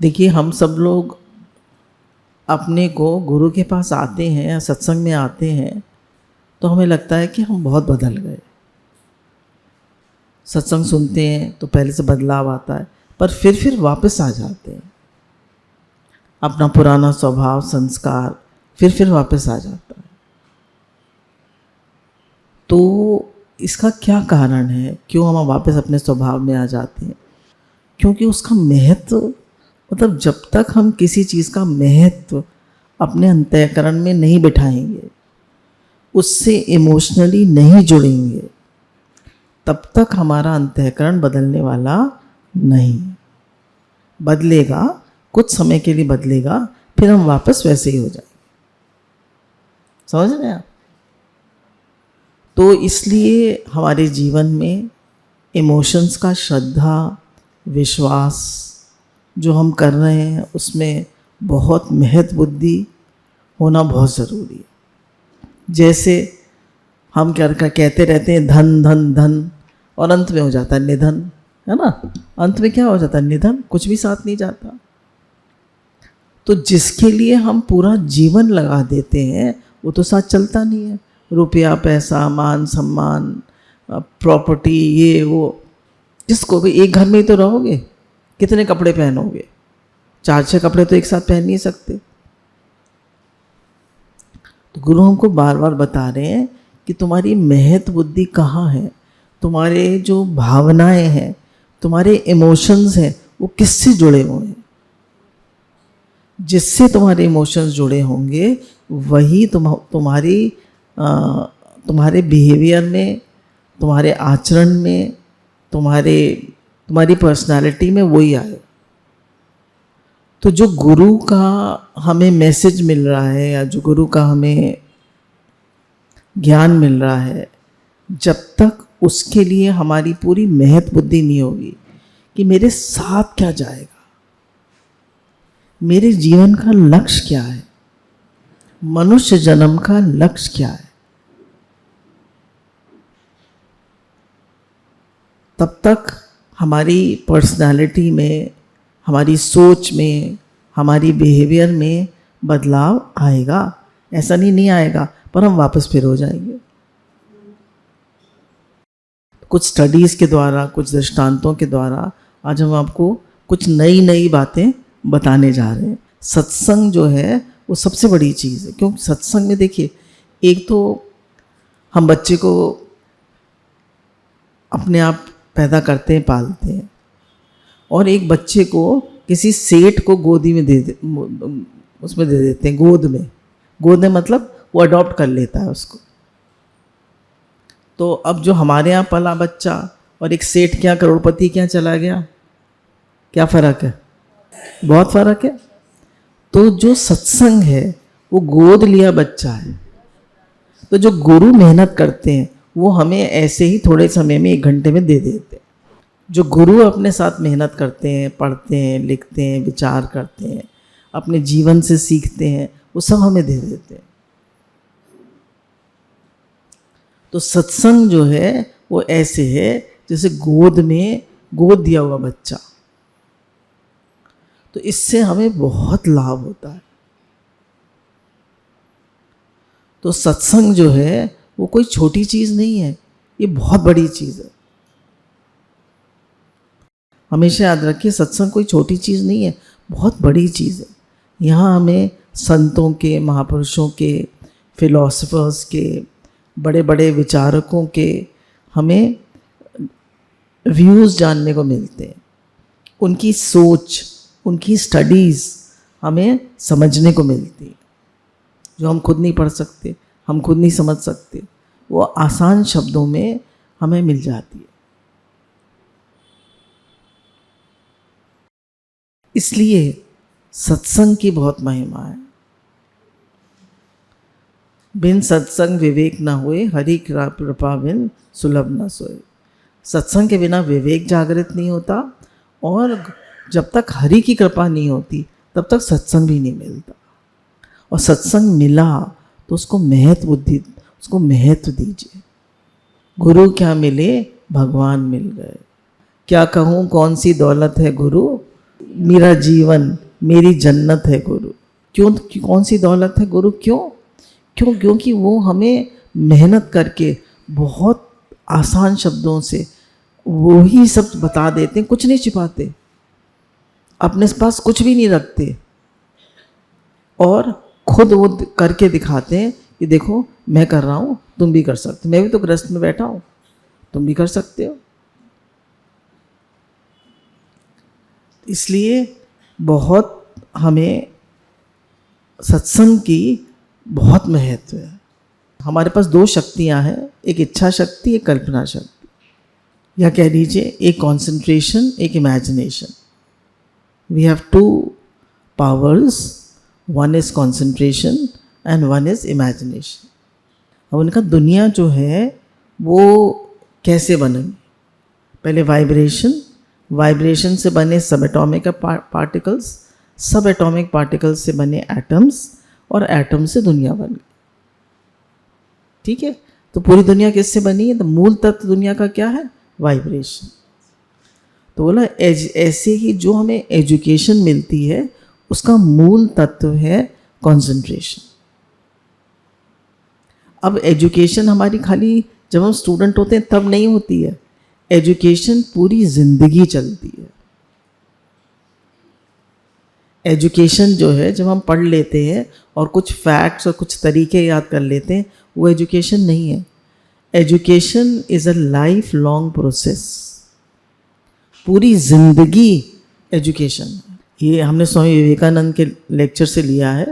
देखिए, हम सब लोग अपने को गुरु के पास आते हैं या सत्संग में आते हैं तो हमें लगता है कि हम बहुत बदल गए। सत्संग सुनते हैं तो पहले से बदलाव आता है, पर फिर वापस आ जाते हैं। अपना पुराना स्वभाव संस्कार फिर वापस आ जाता है। तो इसका क्या कारण है, क्यों हम वापस अपने स्वभाव में आ जाते हैं? क्योंकि उसका महत्व, मतलब जब तक हम किसी चीज़ का महत्व अपने अंतःकरण में नहीं बिठाएंगे, उससे इमोशनली नहीं जुड़ेंगे, तब तक हमारा अंतःकरण बदलने वाला नहीं। बदलेगा, कुछ समय के लिए बदलेगा, फिर हम वापस वैसे ही हो जाएंगे। समझ रहे हैं आप? तो इसलिए हमारे जीवन में इमोशंस का श्रद्धा विश्वास जो हम कर रहे हैं उसमें बहुत महत्व बुद्धि होना बहुत ज़रूरी है। जैसे हम क्या कहते रहते हैं धन धन धन, और अंत में हो जाता है निधन, है ना? अंत में क्या हो जाता है? निधन। कुछ भी साथ नहीं जाता। तो जिसके लिए हम पूरा जीवन लगा देते हैं वो तो साथ चलता नहीं है। रुपया पैसा मान सम्मान प्रॉपर्टी ये वो, जिसको भी, एक घर में ही तो रहोगे, कितने कपड़े पहनोगे? 4-6 कपड़े तो एक साथ पहन नहीं सकते। तो गुरु हमको बार बार बता रहे हैं कि तुम्हारी महत्व बुद्धि कहाँ है, तुम्हारे जो भावनाएं हैं, तुम्हारे इमोशंस हैं, वो किससे जुड़े हुए हैं। जिससे तुम्हारे इमोशंस जुड़े होंगे वही तुम्हारे बिहेवियर में, तुम्हारे आचरण में, तुम्हारी पर्सनालिटी में वही आए। तो जो गुरु का हमें मैसेज मिल रहा है या जो गुरु का हमें ज्ञान मिल रहा है, जब तक उसके लिए हमारी पूरी महत्व बुद्धि नहीं होगी कि मेरे साथ क्या जाएगा, मेरे जीवन का लक्ष्य क्या है, मनुष्य जन्म का लक्ष्य क्या है, तब तक हमारी पर्सनालिटी में, हमारी सोच में, हमारी बिहेवियर में बदलाव आएगा। ऐसा नहीं आएगा, पर हम वापस फिर हो जाएंगे। कुछ स्टडीज़ के द्वारा, कुछ दृष्टांतों के द्वारा आज हम आपको कुछ नई बातें बताने जा रहे हैं। सत्संग जो है वो सबसे बड़ी चीज़ है, क्योंकि सत्संग में देखिए, एक तो हम बच्चे को अपने आप पैदा करते हैं, पालते हैं, और एक बच्चे को किसी सेठ को गोदी में उसमें दे देते हैं। गोद में मतलब वो अडॉप्ट कर लेता है उसको। तो अब जो हमारे यहाँ पला बच्चा और एक सेठ क्या करोड़पति क्या चला गया, क्या फ़र्क है? बहुत फ़र्क है। तो जो सत्संग है वो गोद लिया बच्चा है। तो जो गुरु मेहनत करते हैं वो हमें ऐसे ही थोड़े समय में 1 घंटे में दे देते हैं। जो गुरु अपने साथ मेहनत करते हैं, पढ़ते हैं, लिखते हैं, विचार करते हैं, अपने जीवन से सीखते हैं, वो सब हमें दे देते हैं। तो सत्संग जो है वो ऐसे है जैसे गोद दिया हुआ बच्चा। तो इससे हमें बहुत लाभ होता है। तो सत्संग जो है वो कोई छोटी चीज़ नहीं है, ये बहुत बड़ी चीज़ है। हमेशा याद रखिए, सत्संग कोई छोटी चीज़ नहीं है, बहुत बड़ी चीज़ है। यहाँ हमें संतों के, महापुरुषों के, फिलोसफर्स के, बड़े बड़े विचारकों के हमें व्यूज़ जानने को मिलते हैं। उनकी सोच, उनकी स्टडीज़ हमें समझने को मिलती है, जो हम खुद नहीं पढ़ सकते, हम खुद नहीं समझ सकते, वो आसान शब्दों में हमें मिल जाती है। इसलिए सत्संग की बहुत महिमा है। बिन सत्संग विवेक न हुए, हरि कृपा बिन सुलभ न सोए। सत्संग के बिना विवेक जागृत नहीं होता, और जब तक हरि की कृपा नहीं होती तब तक सत्संग भी नहीं मिलता। और सत्संग मिला तो उसको महत्व दीजिए। गुरु क्या मिले, भगवान मिल गए। क्या कहूँ कौन सी दौलत है गुरु, मेरा जीवन, मेरी जन्नत है गुरु। क्यों? कौन सी दौलत है गुरु? क्योंकि वो हमें मेहनत करके बहुत आसान शब्दों से वो ही सब बता देते हैं, कुछ नहीं छिपाते, अपने पास कुछ भी नहीं रखते, और खुद वो करके दिखाते हैं कि देखो मैं कर रहा हूँ, तुम भी कर सकते हो, मैं भी तो ग्रस्त में बैठा हूँ, तुम भी कर सकते हो। इसलिए बहुत हमें सत्संग की बहुत महत्व है। हमारे पास दो शक्तियाँ हैं, एक इच्छा शक्ति, एक कल्पना शक्ति, या कह लीजिए एक कंसंट्रेशन, एक imagination. We have two powers, one is concentration and one is imagination. अब उनका दुनिया जो है वो कैसे बनेगी? पहले वाइब्रेशन से बने सब एटॉमिक पार्टिकल्स, सब एटॉमिक पार्टिकल्स से बने एटम्स, और एटम से दुनिया बन गई। ठीक है, तो पूरी दुनिया किससे बनी है? तो मूल तत्व दुनिया का क्या है? वाइब्रेशन। तो बोला ऐसे ही जो हमें एजुकेशन मिलती है उसका मूल तत्व है कंसंट्रेशन। अब एजुकेशन हमारी खाली जब हम स्टूडेंट होते हैं तब नहीं होती है, एजुकेशन पूरी जिंदगी चलती है। एजुकेशन जो है जब हम पढ़ लेते हैं और कुछ फैक्ट्स और कुछ तरीके याद कर लेते हैं, वो एजुकेशन नहीं है। Education is a life long process, पूरी जिंदगी एजुकेशन। ये हमने स्वामी विवेकानंद के लेक्चर से लिया है।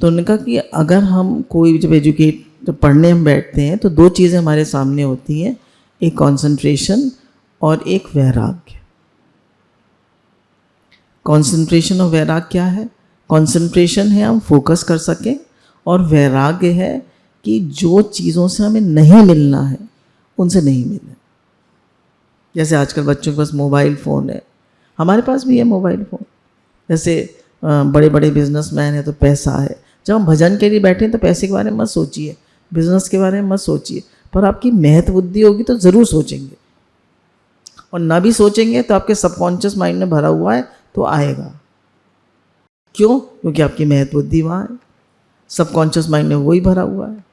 तो उन्होंने कहा कि अगर हम कोई जब पढ़ने हम बैठते हैं तो दो चीज़ें हमारे सामने होती हैं, एक कंसंट्रेशन और एक वैराग्य। कंसंट्रेशन और वैराग्य क्या है? कंसंट्रेशन है हम फोकस कर सकें, और वैराग्य है कि जो चीज़ों से हमें नहीं मिलना है उनसे नहीं मिले। जैसे आजकल बच्चों के पास मोबाइल फ़ोन है, हमारे पास भी है मोबाइल फ़ोन। जैसे बड़े बड़े बिजनेसमैन है तो पैसा है। जब हम भजन के लिए बैठे हैं तो पैसे के बारे में मत सोचिए, बिजनेस के बारे में मत सोचिए, पर आपकी महत्व बुद्धि होगी तो ज़रूर सोचेंगे, और ना भी सोचेंगे तो आपके सबकॉन्शियस माइंड में भरा हुआ है तो आएगा। क्यों? क्योंकि आपकी महत्व बुद्धि वहाँ है, सबकॉन्शियस माइंड में वही भरा हुआ है।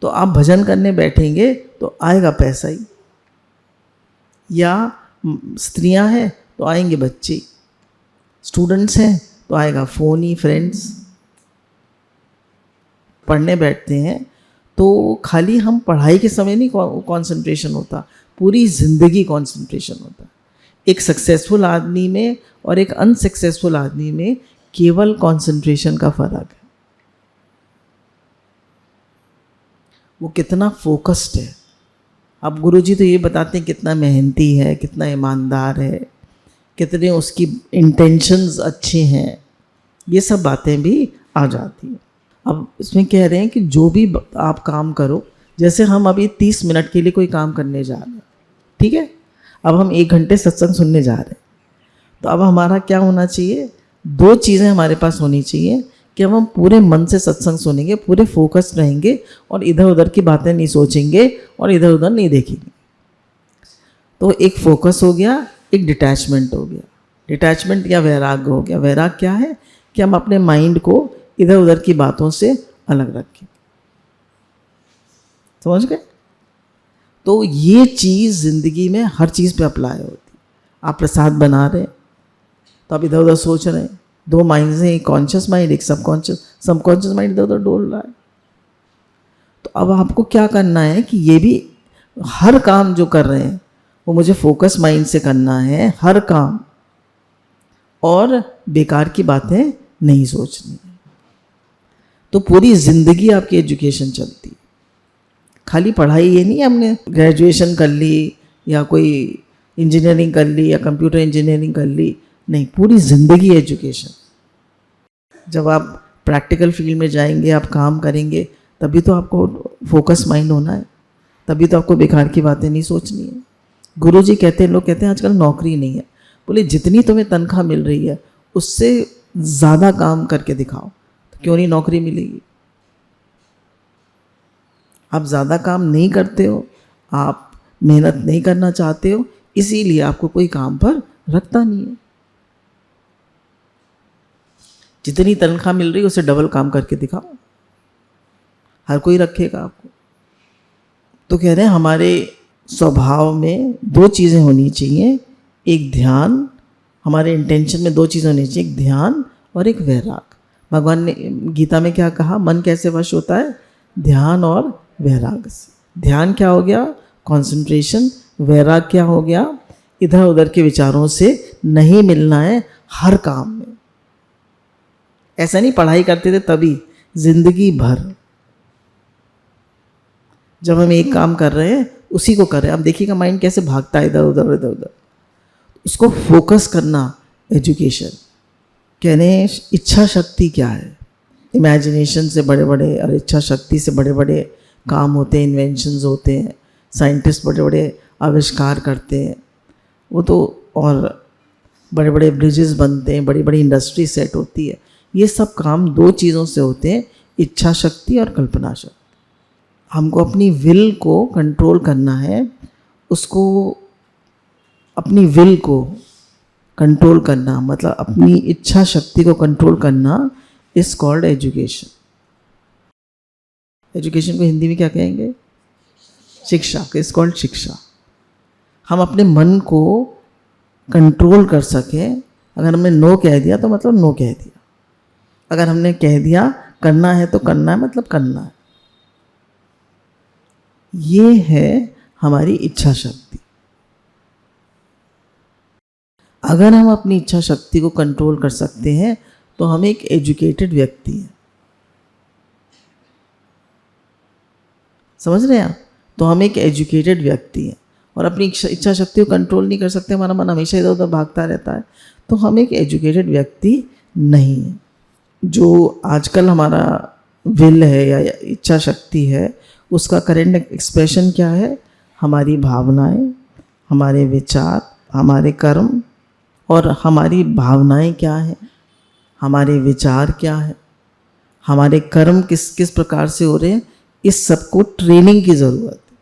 तो आप भजन करने बैठेंगे तो आएगा पैसा ही, या स्त्रियां हैं तो आएंगे बच्चे, स्टूडेंट्स हैं तो आएगा फ़ोन ही, फ्रेंड्स। पढ़ने बैठते हैं तो खाली हम पढ़ाई के समय नहीं कंसंट्रेशन होता, पूरी ज़िंदगी कंसंट्रेशन होता। एक सक्सेसफुल आदमी में और एक अनसक्सेसफुल आदमी में केवल कंसंट्रेशन का फ़र्क है, वो कितना फोकस्ड है। अब गुरुजी तो ये बताते हैं कितना मेहनती है, कितना ईमानदार है, कितने उसकी इंटेंशंस अच्छे हैं, ये सब बातें भी आ जाती हैं। अब इसमें कह रहे हैं कि जो भी आप काम करो, जैसे हम अभी 30 मिनट के लिए कोई काम करने जा रहे हैं, ठीक है, अब हम 1 घंटे सत्संग सुनने जा रहे हैं, तो अब हमारा क्या होना चाहिए? 2 चीज़ें हमारे पास होनी चाहिए कि हम पूरे मन से सत्संग सुनेंगे, पूरे फोकस रहेंगे, और इधर उधर की बातें नहीं सोचेंगे और इधर उधर नहीं देखेंगे। तो एक फोकस हो गया, एक डिटैचमेंट हो गया। डिटैचमेंट या वैराग्य हो गया। वैराग्य क्या है? कि हम अपने माइंड को इधर उधर की बातों से अलग रखें। समझ गए? तो ये चीज़ ज़िंदगी में हर चीज़ पे अप्लाई होती। आप प्रसाद बना रहे हैं तो आप इधर उधर सोच रहे हैं, 2 माइंड हैं, एक कॉन्शियस माइंड, एक सबकॉन्शियस माइंड इधर उधर डोल रहा है। तो अब आपको क्या करना है कि ये भी हर काम जो कर रहे हैं वो मुझे फोकस माइंड से करना है, हर काम, और बेकार की बातें नहीं सोचनी है। तो पूरी ज़िंदगी आपकी एजुकेशन चलती है। खाली पढ़ाई ये नहीं हमने ग्रेजुएशन कर ली या कोई इंजीनियरिंग कर ली या कंप्यूटर इंजीनियरिंग कर ली, नहीं, पूरी ज़िंदगी एजुकेशन। जब आप प्रैक्टिकल फील्ड में जाएंगे, आप काम करेंगे, तभी तो आपको फोकस माइंड होना है, तभी तो आपको बेकार की बातें नहीं सोचनी है। गुरुजी कहते हैं, लोग कहते हैं आजकल नौकरी नहीं है, बोले जितनी तुम्हें तनख्वाह मिल रही है उससे ज़्यादा काम करके दिखाओ, तो क्यों नहीं नौकरी मिलेगी? आप ज़्यादा काम नहीं करते हो, आप मेहनत नहीं करना चाहते हो, इसीलिए आपको कोई काम पर रखता नहीं है। जितनी तनख्वाह मिल रही है उससे डबल काम करके दिखाओ, हर कोई रखेगा आपको। तो कह रहे हैं हमारे स्वभाव में दो चीज़ें होनी चाहिए, एक ध्यान, हमारे इंटेंशन में दो चीज़ें होनी चाहिए, एक ध्यान और एक वैराग। भगवान ने गीता में क्या कहा, मन कैसे वश होता है, ध्यान और वैराग से। ध्यान क्या हो गया, कंसंट्रेशन, वैराग क्या हो गया, इधर उधर के विचारों से नहीं मिलना है हर काम में। ऐसा नहीं पढ़ाई करते थे तभी, जिंदगी भर जब हम एक काम कर रहे हैं उसी को कर रहे हैं। अब देखिएगा माइंड कैसे भागता है इधर उधर इधर उधर, उसको फोकस करना एजुकेशन। कहने इच्छा शक्ति क्या है, इमेजिनेशन से बड़े बड़े और इच्छा शक्ति से बड़े बड़े काम होते हैं, इन्वेंशंस होते हैं, साइंटिस्ट बड़े बड़े आविष्कार करते हैं वो तो, और बड़े बड़े ब्रिजेस बनते हैं, बड़ी बड़ी इंडस्ट्री सेट होती है। ये सब काम दो चीज़ों से होते हैं, इच्छा शक्ति और कल्पना शक्ति। हमको अपनी विल को कंट्रोल करना है, उसको अपनी विल को कंट्रोल करना, मतलब अपनी इच्छा शक्ति को कंट्रोल करना इज कॉल्ड एजुकेशन। एजुकेशन को हिंदी में क्या कहेंगे, शिक्षा। इज कॉल्ड शिक्षा। हम अपने मन को कंट्रोल कर सकें। अगर हमने नो कह दिया तो मतलब नो कह दिया, अगर हमने कह दिया करना है तो करना है मतलब करना है। ये है हमारी इच्छा शक्ति। अगर हम अपनी इच्छा शक्ति को कंट्रोल कर सकते हैं तो हम एक एजुकेटेड व्यक्ति हैं। समझ रहे हैं आप? तो हम एक एजुकेटेड व्यक्ति हैं और अपनी इच्छा शक्ति को कंट्रोल नहीं कर सकते, हमारा मन हमेशा इधर उधर भागता रहता है, तो हम एक एजुकेटेड व्यक्ति नहीं हैं। जो आजकल हमारा विल है या इच्छा शक्ति है, उसका करेंट एक्सप्रेशन क्या है, हमारी भावनाएं, हमारे विचार, हमारे कर्म। और हमारी भावनाएं क्या हैं, हमारे विचार क्या है, हमारे कर्म किस किस प्रकार से हो रहे हैं, इस सबको ट्रेनिंग की ज़रूरत है।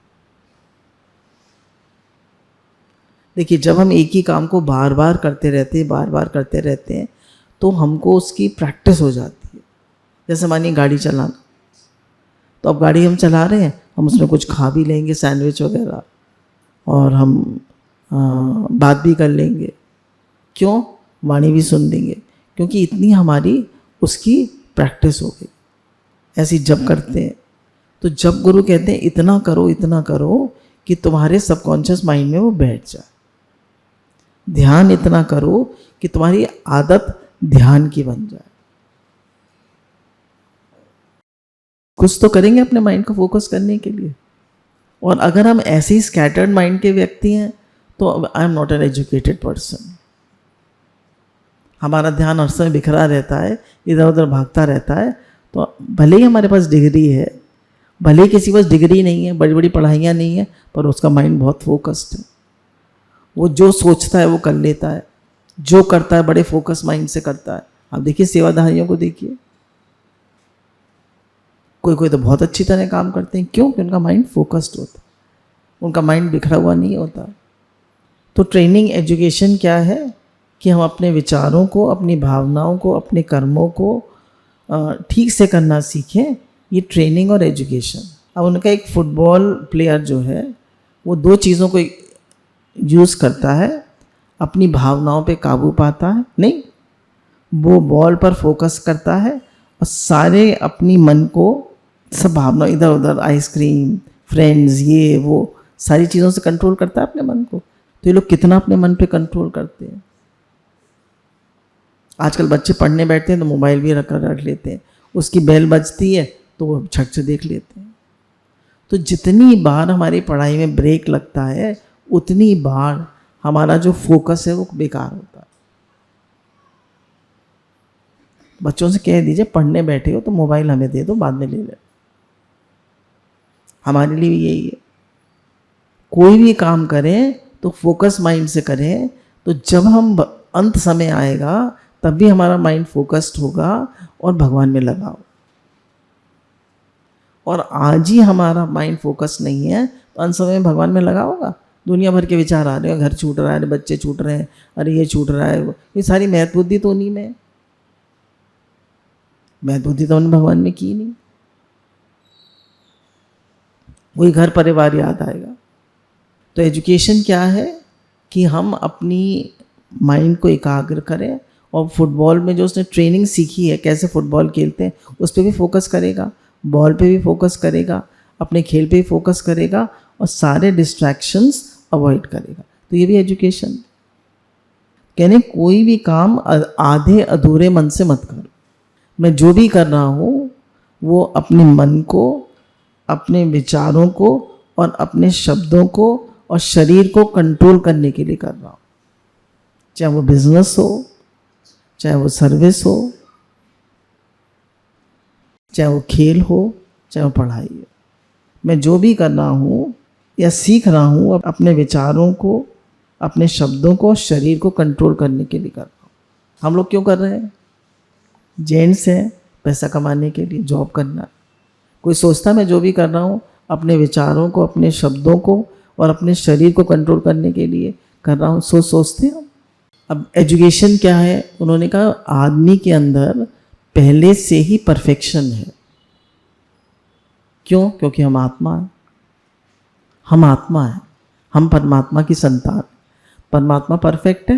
देखिए जब हम एक ही काम को बार बार करते रहते हैं तो हमको उसकी प्रैक्टिस हो जाती है। जैसे मानिए गाड़ी चलाना, तो अब गाड़ी हम चला रहे हैं, हम उसमें कुछ खा भी लेंगे, सैंडविच वगैरह, और हम बात भी कर लेंगे। क्यों? वाणी भी सुन लेंगे, क्योंकि इतनी हमारी उसकी प्रैक्टिस हो गई। ऐसी जब करते हैं तो जब गुरु कहते हैं इतना करो कि तुम्हारे सबकॉन्शियस माइंड में वो बैठ जाए। ध्यान इतना करो कि तुम्हारी आदत ध्यान की बन जाए। कुछ तो करेंगे अपने माइंड को फोकस करने के लिए। और अगर हम ऐसे ही स्कैटर्ड माइंड के व्यक्ति हैं तो I am not an educated person. हमारा ध्यान हर समय बिखरा रहता है, इधर उधर भागता रहता है, तो भले ही हमारे पास डिग्री है, भले ही किसी के पास डिग्री नहीं है, बड़ी बड़ी पढ़ाइयाँ नहीं है, पर उसका माइंड बहुत फोकस्ड है। वो जो सोचता है वो कर लेता है, जो करता है बड़े फोकस माइंड से करता है। आप देखिए सेवाधारियों को देखिए, कोई कोई तो बहुत अच्छी तरह काम करते हैं। क्यों? क्योंकि उनका माइंड फोकस्ड होता है, उनका माइंड बिखरा हुआ नहीं होता। तो ट्रेनिंग एजुकेशन क्या है कि हम अपने विचारों को, अपनी भावनाओं को, अपने कर्मों को ठीक से करना सीखें। ये ट्रेनिंग और एजुकेशन। अब उनका एक फुटबॉल प्लेयर जो है वो दो चीज़ों को यूज़ करता है, अपनी भावनाओं पे काबू पाता है, नहीं वो बॉल पर फोकस करता है और सारे अपनी मन को, सब भावना इधर उधर, आइसक्रीम, फ्रेंड्स, ये वो सारी चीज़ों से कंट्रोल करता है अपने मन को। तो ये लोग कितना अपने मन पे कंट्रोल करते हैं। आजकल बच्चे पढ़ने बैठते हैं तो मोबाइल भी रख लेते हैं, उसकी बेल बजती है तो वो झट से देख लेते हैं। तो जितनी बार हमारी पढ़ाई में ब्रेक लगता है उतनी बार हमारा जो फोकस है वो बेकार होता है। बच्चों से कह दीजिए पढ़ने बैठे हो तो मोबाइल हमें दे दो, बाद में ले ले। हमारे लिए यही है, कोई भी काम करें तो फोकस माइंड से करें। तो जब हम अंत समय आएगा तब भी हमारा माइंड फोकस्ड होगा और भगवान में लगा हो। और आज ही हमारा माइंड फोकस नहीं है तो अंत समय में भगवान में लगा होगा। दुनिया भर के विचार आ रहे हैं, घर छूट रहा है, बच्चे छूट रहे हैं, अरे ये छूट रहा है, ये सारी महत्व बुद्धि तो उन्हीं में। महत्व बुद्धि तो हमने भगवान में की नहीं। वही घर परिवार याद आएगा। तो एजुकेशन क्या है कि हम अपनी माइंड को एकाग्र करें, और फुटबॉल में जो उसने ट्रेनिंग सीखी है कैसे फुटबॉल खेलते हैं उस पर भी फोकस करेगा, बॉल पे भी फोकस करेगा, अपने खेल पे भी फोकस करेगा, और सारे डिस्ट्रैक्शंस अवॉइड करेगा। तो ये भी एजुकेशन। कहने कोई भी काम आधे अधूरे मन से मत करो। मैं जो भी कर रहा हूँ वो अपने मन को, अपने विचारों को और अपने शब्दों को और शरीर को कंट्रोल करने के लिए कर रहा हूँ। चाहे वो बिजनेस हो, चाहे वो सर्विस हो, चाहे वो खेल हो, चाहे वो पढ़ाई हो। मैं जो भी कर रहा हूँ या सीख रहा हूँ अपने विचारों को, अपने शब्दों को, शरीर को कंट्रोल करने के लिए कर रहा हूँ। हम लोग क्यों कर रहे हैं? जेंट्स हैं, पैसा कमाने के लिए, जॉब करना। कोई सोचता मैं जो भी कर रहा हूँ अपने विचारों को, अपने शब्दों को और अपने शरीर को कंट्रोल करने के लिए कर रहा हूँ, सोचते हैं। अब एजुकेशन क्या है? उन्होंने कहा आदमी के अंदर पहले से ही परफेक्शन है। क्यों? क्योंकि हम आत्मा हैं। हम आत्मा हैं, हम परमात्मा की संतान। परमात्मा परफेक्ट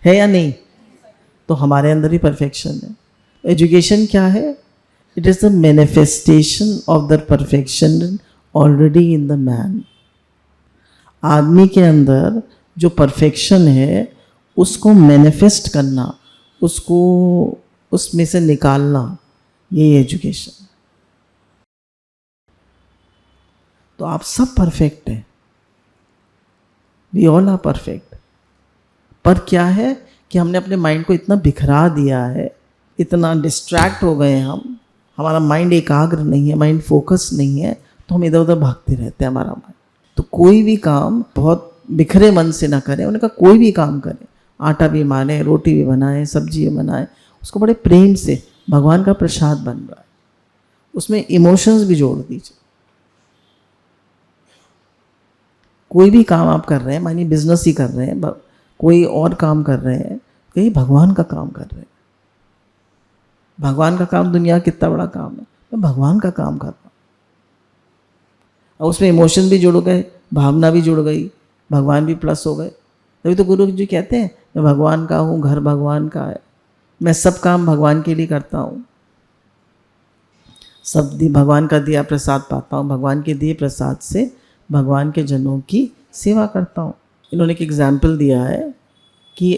है या नहीं? तो हमारे अंदर ही परफेक्शन है। एजुकेशन क्या है? It is the manifestation of the perfection already in the man. आदमी के अंदर जो परफेक्शन है उसको मैनिफेस्ट करना, उसको उसमें से निकालना, ये एजुकेशन। तो आप सब परफेक्ट हैं, वी ऑल आर परफेक्ट। पर क्या है कि हमने अपने माइंड को इतना बिखरा दिया है, इतना डिस्ट्रैक्ट हो गए हम, हमारा माइंड एकाग्र नहीं है, माइंड फोकस नहीं है, तो हम इधर उधर भागते रहते हैं हमारा माइंड। तो कोई भी काम बहुत बिखरे मन से ना करें। उन्होंने कहा कोई भी काम करें, आटा भी माने, रोटी भी बनाए, सब्जी भी बनाए, उसको बड़े प्रेम से, भगवान का प्रसाद बन रहा है, उसमें इमोशंस भी जोड़ दीजिए। कोई भी काम आप कर रहे हैं, मानिए बिजनेस ही कर रहे हैं, कोई और काम कर रहे हैं, कहीं भगवान का काम कर रहे हैं। भगवान का काम दुनिया कितना बड़ा काम है, मैं भगवान का काम कर रहा हूँ। और उसमें इमोशन भी जुड़ गए, भावना भी जुड़ गई, भगवान भी प्लस हो गए। तभी तो गुरु जी कहते हैं मैं भगवान का हूँ, घर भगवान का है, मैं सब काम भगवान के लिए करता हूँ, सब भगवान का दिया प्रसाद पाता हूँ, भगवान के दिए प्रसाद से भगवान के जनों की सेवा करता हूँ। इन्होंने एक एग्जाम्पल दिया है कि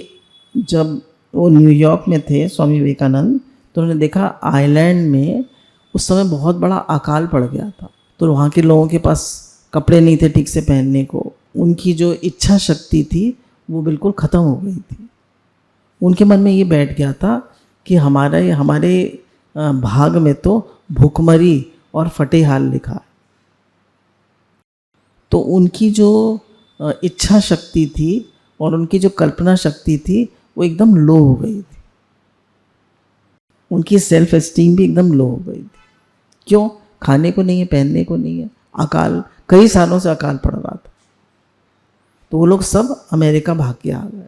जब वो न्यूयॉर्क में थे स्वामी विवेकानंद, तो उन्होंने देखा आइलैंड में उस समय बहुत बड़ा अकाल पड़ गया था। तो वहाँ के लोगों के पास कपड़े नहीं थे ठीक से पहनने को, उनकी जो इच्छा शक्ति थी वो बिल्कुल ख़त्म हो गई थी। उनके मन में ये बैठ गया था कि हमारे भाग में तो भूखमरी और फटे हाल लिखा है। तो उनकी जो इच्छा शक्ति थी और उनकी जो कल्पना शक्ति थी वो एकदम लो हो गई थी। उनकी सेल्फ एस्टीम भी एकदम लो हो गई थी। क्यों? खाने को नहीं है, पहनने को नहीं है, अकाल, कई सालों से अकाल पड़ रहा था। तो वो लोग सब अमेरिका भाग के आ गए।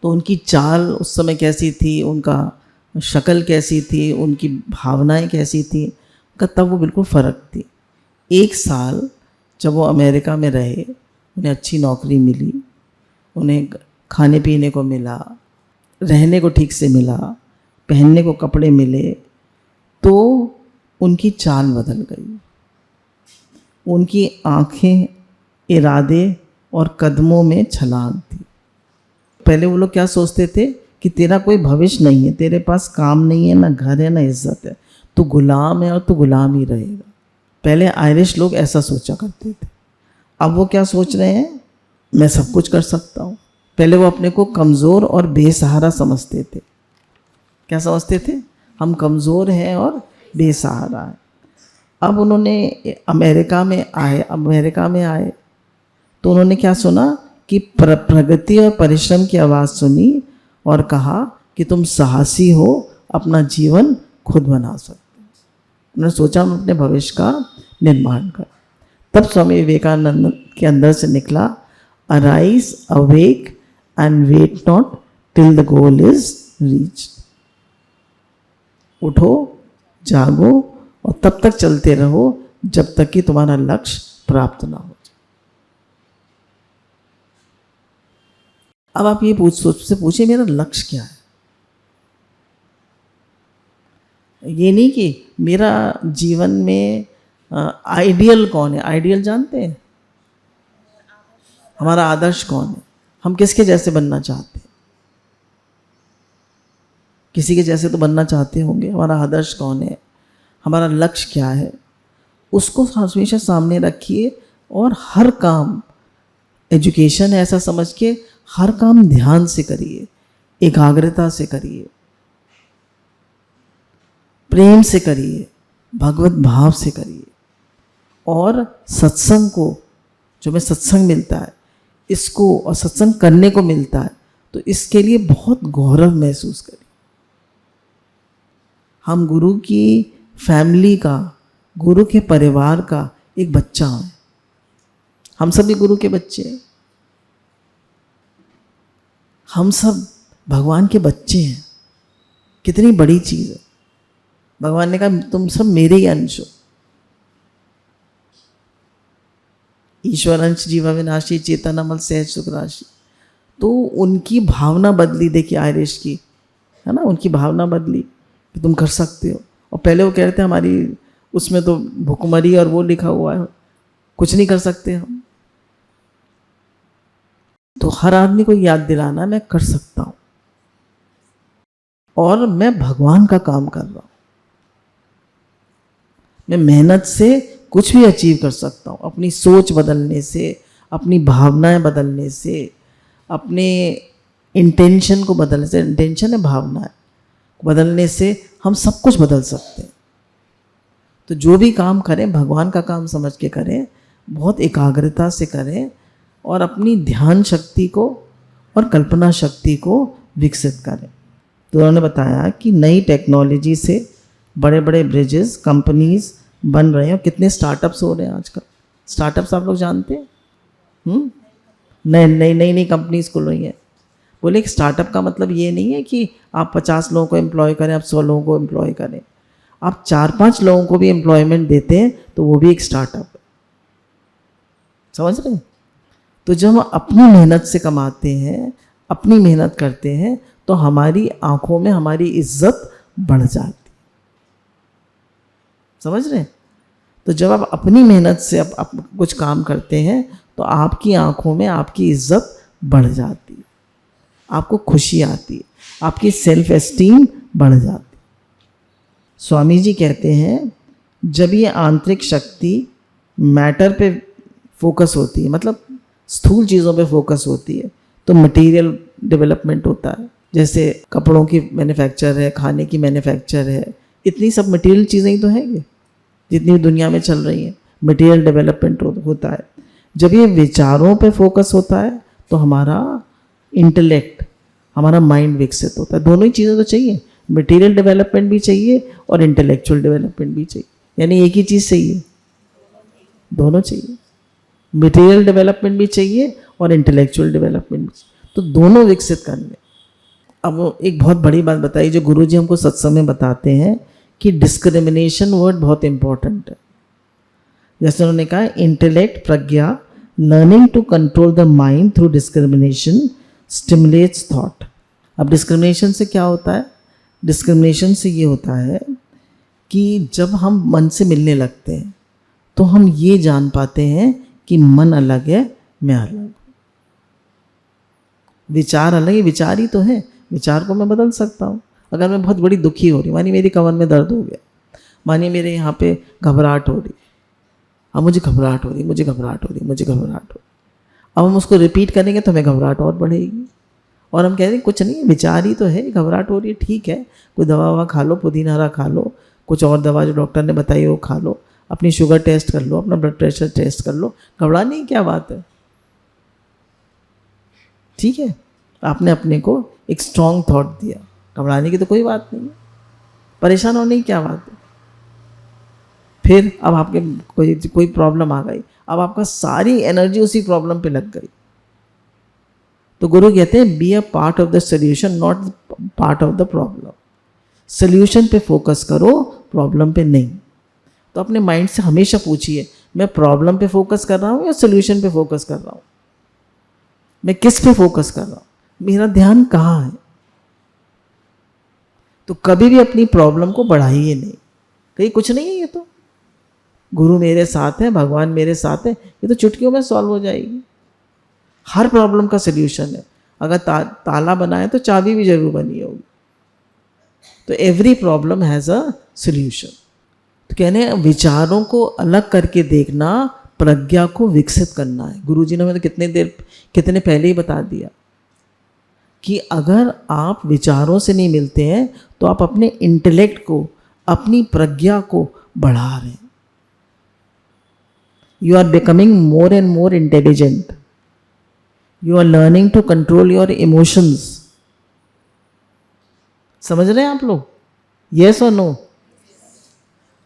तो उनकी चाल उस समय कैसी थी, उनका शक्ल कैसी थी, उनकी भावनाएं कैसी थी, का तब वो बिल्कुल फ़र्क थी। 1 साल जब वो अमेरिका में रहे, उन्हें अच्छी नौकरी मिली, उन्हें खाने पीने को मिला, रहने को ठीक से मिला, पहनने को कपड़े मिले, तो उनकी चाल बदल गई। उनकी आंखें, इरादे और कदमों में छलांग थी। पहले वो लोग क्या सोचते थे कि तेरा कोई भविष्य नहीं है, तेरे पास काम नहीं है, ना घर है, ना इज्जत है, तू गुलाम है और तू गुलाम ही रहेगा। पहले आयरिश लोग ऐसा सोचा करते थे। अब वो क्या सोच रहे हैं? मैं सब कुछ कर सकता हूँ। पहले वो अपने को कमज़ोर और बेसहारा समझते थे। क्या समझते थे? हम कमज़ोर हैं और बेसहारा हैं। अब उन्होंने अमेरिका में आए तो उन्होंने क्या सुना कि प्रगति और परिश्रम की आवाज़ सुनी और कहा कि तुम साहसी हो, अपना जीवन खुद बना सकते हो। उन्होंने सोचा हम अपने भविष्य का निर्माण कर। तब स्वामी विवेकानंद के अंदर से निकला, arise, awake and wait not till the goal is reached. उठो, जागो और तब तक चलते रहो जब तक कि तुम्हारा लक्ष्य प्राप्त ना हो। अब आप ये पूछे मेरा लक्ष्य क्या है। ये नहीं कि मेरा जीवन में आइडियल कौन है। आइडियल जानते हैं? हमारा आदर्श कौन है, हम किसके जैसे बनना चाहते हैं। किसी के जैसे तो बनना चाहते होंगे। हमारा आदर्श कौन है, हमारा लक्ष्य क्या है, उसको हमेशा सामने रखिए और हर काम, एजुकेशन है ऐसा समझ के हर काम ध्यान से करिए, एकाग्रता से करिए, प्रेम से करिए, भगवत भाव से करिए। और सत्संग को, जो हमें सत्संग मिलता है इसको, और सत्संग करने को मिलता है, तो इसके लिए बहुत गौरव महसूस करिए। हम गुरु की फैमिली का, गुरु के परिवार का एक बच्चा हैं। हम सभी गुरु के बच्चे हैं। हम सब भगवान के बच्चे हैं। कितनी बड़ी चीज़ है। भगवान ने कहा तुम सब मेरे ही अंश हो। ईश्वर अंश जीवा विनाशी चेतनामल सहज सुख राशि। तो उनकी भावना बदली, देखिए आयरिश की, है ना, उनकी भावना बदली कि तुम कर सकते हो। और पहले वो कह रहे थे हमारी उसमें तो भुखमरी और वो लिखा हुआ है, कुछ नहीं कर सकते हम। तो हर आदमी को याद दिलाना मैं कर सकता हूं और मैं भगवान का काम कर रहा हूं। मैं मेहनत से कुछ भी अचीव कर सकता हूं, अपनी सोच बदलने से, अपनी भावनाएं बदलने से, अपने इंटेंशन को बदलने से, इंटेंशन है भावनाएं बदलने से हम सब कुछ बदल सकते हैं। तो जो भी काम करें भगवान का काम समझ के करें, बहुत एकाग्रता से करें और अपनी ध्यान शक्ति को और कल्पना शक्ति को विकसित करें। तो उन्होंने बताया कि नई टेक्नोलॉजी से बड़े बड़े ब्रिजेस, कंपनीज बन रहे हैं। और कितने स्टार्टअप्स हो रहे हैं आजकल। स्टार्टअप्स आप लोग जानते हैं? नई कंपनीज खुल रही हैं। बोले कि स्टार्टअप का मतलब ये नहीं है कि आप 50 लोगों को एम्प्लॉय करें, आप 100 लोगों को एम्प्लॉय करें। आप 4-5 लोगों को भी एम्प्लॉयमेंट देते हैं तो वो भी एक स्टार्टअप है। समझ रहे हैं? तो जब हम अपनी मेहनत से कमाते हैं, अपनी मेहनत करते हैं, तो हमारी आंखों में हमारी इज्जत बढ़ जाती। समझ रहे हैं? तो जब आप अपनी मेहनत से आप कुछ काम करते हैं तो आपकी आंखों में आपकी इज्जत बढ़ जाती है, आपको खुशी आती है, आपकी सेल्फ एस्टीम बढ़ जाती है। स्वामी जी कहते हैं जब ये आंतरिक शक्ति मैटर पे फोकस होती है, मतलब स्थूल चीज़ों पे फोकस होती है, तो मटेरियल डेवलपमेंट होता है। जैसे कपड़ों की मैन्युफैक्चर है, खाने की मैन्युफैक्चर है, इतनी सब मटेरियल चीज़ें ही तो हैं जितनी दुनिया में चल रही हैं। मटेरियल डेवलपमेंट होता है। जब ये विचारों पे फोकस होता है तो हमारा इंटेलेक्ट, हमारा माइंड विकसित होता है। दोनों ही चीज़ें तो चाहिए, मटेरियल डेवलपमेंट भी चाहिए और इंटेलेक्चुअल डेवलपमेंट भी चाहिए। यानी एक ही चीज़ चाहिए, दोनों चाहिए। मटेरियल डेवलपमेंट भी चाहिए और इंटेलेक्चुअल डेवलपमेंट भी चाहिए, तो दोनों विकसित करने। अब एक बहुत बड़ी बात बताई जो गुरुजी हमको सत्संग में बताते हैं कि डिस्क्रिमिनेशन वर्ड बहुत इंपॉर्टेंट है। जैसे उन्होंने कहा इंटेलेक्ट, प्रज्ञा, learning to control the mind through discrimination stimulates thought. अब डिस्क्रिमिनेशन से क्या होता है? डिस्क्रिमिनेशन से ये होता है कि जब हम मन से मिलने लगते हैं तो हम ये जान पाते हैं कि मन अलग है, मैं अलग हूँ। विचार अलग है, विचार ही तो है, विचार को मैं बदल सकता हूँ। अगर मैं बहुत बड़ी दुखी हो रही, मानिए मेरी कमर में दर्द हो गया, मानिए मेरे यहाँ पे घबराहट हो रही, अब मुझे घबराहट हो रही, मुझे घबराहट हो रही, मुझे घबराहट हो रही। अब हम उसको रिपीट करेंगे तो हमें घबराहट और बढ़ेगी। और हम कह रहे हैं कुछ नहीं, विचार ही तो है, घबराहट हो रही है, ठीक है, कोई दवा ववा खा लो, पुदीना हरा खा लो, कुछ और दवा जो डॉक्टर ने बताई वो खा लो, अपनी शुगर टेस्ट कर लो, अपना ब्लड प्रेशर टेस्ट कर लो, घबराने की क्या बात है। ठीक है, आपने अपने को एक स्ट्रॉन्ग थॉट दिया, घबराने की तो कोई बात नहीं है, परेशान होने की क्या बात है। फिर अब आपके कोई प्रॉब्लम आ गई, अब आपका सारी एनर्जी उसी प्रॉब्लम पे लग गई। तो गुरु कहते हैं be a part of the solution, not part of the problem. Solution पे फोकस करो, प्रॉब्लम पे नहीं। तो अपने माइंड से हमेशा पूछिए, मैं प्रॉब्लम पे फोकस कर रहा हूँ या सल्यूशन पे फोकस कर रहा हूँ? मैं किस पे फोकस कर रहा हूँ? मेरा ध्यान कहाँ है? तो कभी भी अपनी प्रॉब्लम को बढ़ाइए नहीं, कहीं कुछ नहीं है, ये तो गुरु मेरे साथ है, भगवान मेरे साथ है, ये तो चुटकियों में सॉल्व हो जाएगी। हर प्रॉब्लम का सल्यूशन है। अगर ताला बना है तो चाबी भी जरूर बनी होगी। तो every problem has a solution. तो कहने हैं विचारों को अलग करके देखना प्रज्ञा को विकसित करना है। गुरुजी ने हमें तो कितने पहले ही बता दिया कि अगर आप विचारों से नहीं मिलते हैं तो आप अपने इंटेलेक्ट को, अपनी प्रज्ञा को बढ़ा रहे हैं। You are becoming more and more intelligent. You are learning to control your emotions. समझ रहे हैं आप लोग? यस और नो?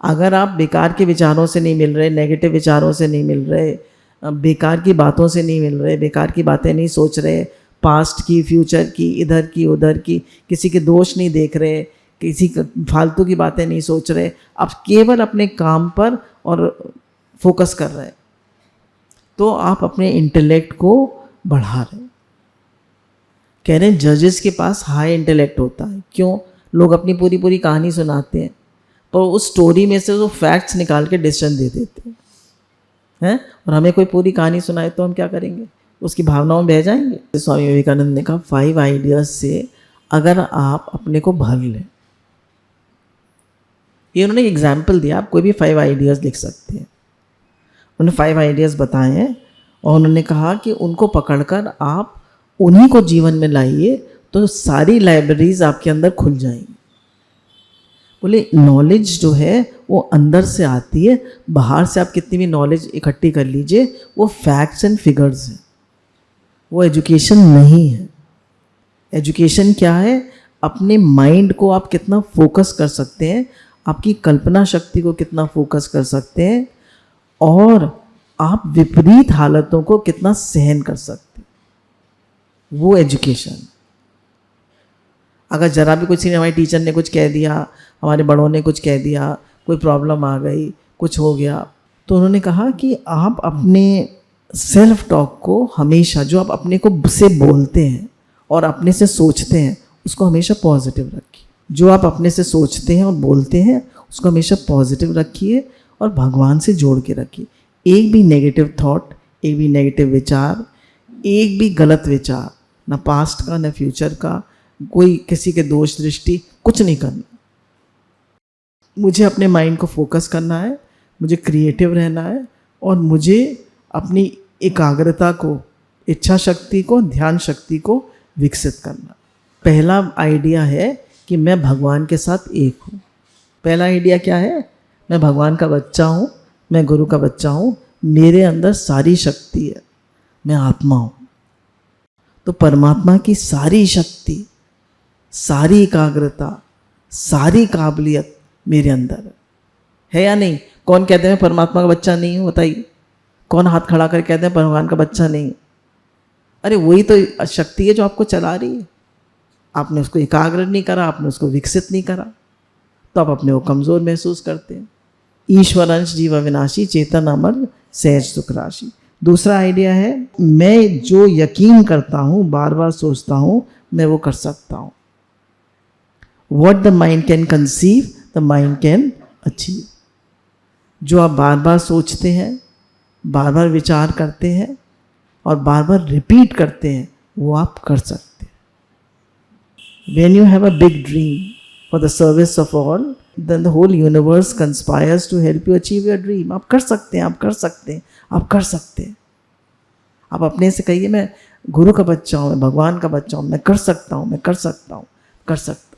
अगर आप बेकार के विचारों से नहीं मिल रहे, नेगेटिव विचारों से नहीं मिल रहे, बेकार की बातों से नहीं मिल रहे, बेकार की बातें नहीं सोच रहे, पास्ट की, फ्यूचर की, इधर की उधर की, किसी के दोष नहीं देख रहे, किसी फालतू की बातें नहीं सोच रहे, आप केवल अपने काम पर और फोकस कर रहे हैं, तो आप अपने इंटेलेक्ट को बढ़ा रहे हैं। कह रहे हैं जजेस के पास हाई इंटेलेक्ट होता है। क्यों? लोग अपनी पूरी पूरी कहानी सुनाते हैं, पर उस स्टोरी में से वो फैक्ट्स निकाल के डिसीजन दे देते हैं। और हमें कोई पूरी कहानी सुनाए तो हम क्या करेंगे? उसकी भावनाओं में बह जाएंगे। स्वामी विवेकानंद ने कहा 5 आइडियाज से अगर आप अपने को भर लें, ये उन्होंने एग्जाम्पल दिया, आप कोई भी 5 आइडियाज़ लिख सकते हैं। उन्होंने 5 आइडियाज़ बताए हैं और उन्होंने कहा कि उनको पकड़कर आप उन्हीं को जीवन में लाइए तो सारी लाइब्रेरीज आपके अंदर खुल जाएंगी। बोले नॉलेज जो है वो अंदर से आती है, बाहर से आप कितनी भी नॉलेज इकट्ठी कर लीजिए, वो फैक्ट्स एंड फिगर्स हैं, वो एजुकेशन नहीं है। एजुकेशन क्या है? अपने माइंड को आप कितना फोकस कर सकते हैं, आपकी कल्पना शक्ति को कितना फोकस कर सकते हैं, और आप विपरीत हालतों को कितना सहन कर सकते हैं, वो एजुकेशन। अगर ज़रा भी कुछ नहीं, हमारे टीचर ने कुछ कह दिया, हमारे बड़ों ने कुछ कह दिया, कोई प्रॉब्लम आ गई, कुछ हो गया, तो उन्होंने कहा कि आप अपने सेल्फ टॉक को हमेशा, जो आप अपने को से बोलते हैं और अपने से सोचते हैं, उसको हमेशा पॉजिटिव रखिए। जो आप अपने से सोचते हैं और बोलते हैं उसको हमेशा पॉजिटिव रखिए और भगवान से जोड़ के रखिए। एक भी नेगेटिव थॉट, एक भी नेगेटिव विचार, एक भी गलत विचार, ना पास्ट का ना फ्यूचर का, कोई किसी के दोष दृष्टि, कुछ नहीं करना। मुझे अपने माइंड को फोकस करना है, मुझे क्रिएटिव रहना है, और मुझे अपनी एकाग्रता को, इच्छा शक्ति को, ध्यान शक्ति को विकसित करना। पहला आइडिया है कि मैं भगवान के साथ एक हूँ। पहला आइडिया क्या है? मैं भगवान का बच्चा हूँ, मैं गुरु का बच्चा हूँ, मेरे अंदर सारी शक्ति है, मैं आत्मा हूँ। तो परमात्मा की सारी शक्ति, सारी एकाग्रता, सारी काबिलियत मेरे अंदर है या नहीं? कौन कहते हैं परमात्मा का बच्चा नहीं हूँ? बताइए, कौन हाथ खड़ा कर कहते हैं भगवान का बच्चा नहीं? अरे वही तो शक्ति है जो आपको चला रही है। आपने उसको एकाग्र नहीं करा, आपने उसको विकसित नहीं करा, तो आप अपने को कमज़ोर महसूस करते हैं। ईश्वर अंश जीव अविनाशी, चेतन अमर, सहज सुख राशि। दूसरा आइडिया है, मैं जो यकीन करता हूँ, बार बार सोचता हूँ, मैं वो कर सकता हूँ। What the mind can conceive, the mind can achieve। जो आप बार बार सोचते हैं, बार बार विचार करते हैं और बार बार रिपीट करते हैं, वो आप कर सकते हैं। When you have a big dream for the service of all, then the whole universe conspires to help you achieve your dream। आप कर सकते हैं, आप कर सकते हैं, आप कर सकते हैं। आप अपने से कहिए, मैं गुरु का बच्चा हूँ, मैं भगवान का बच्चा हूँ, मैं कर सकता हूँ, मैं कर सकता हूँ, कर सकता हूँ।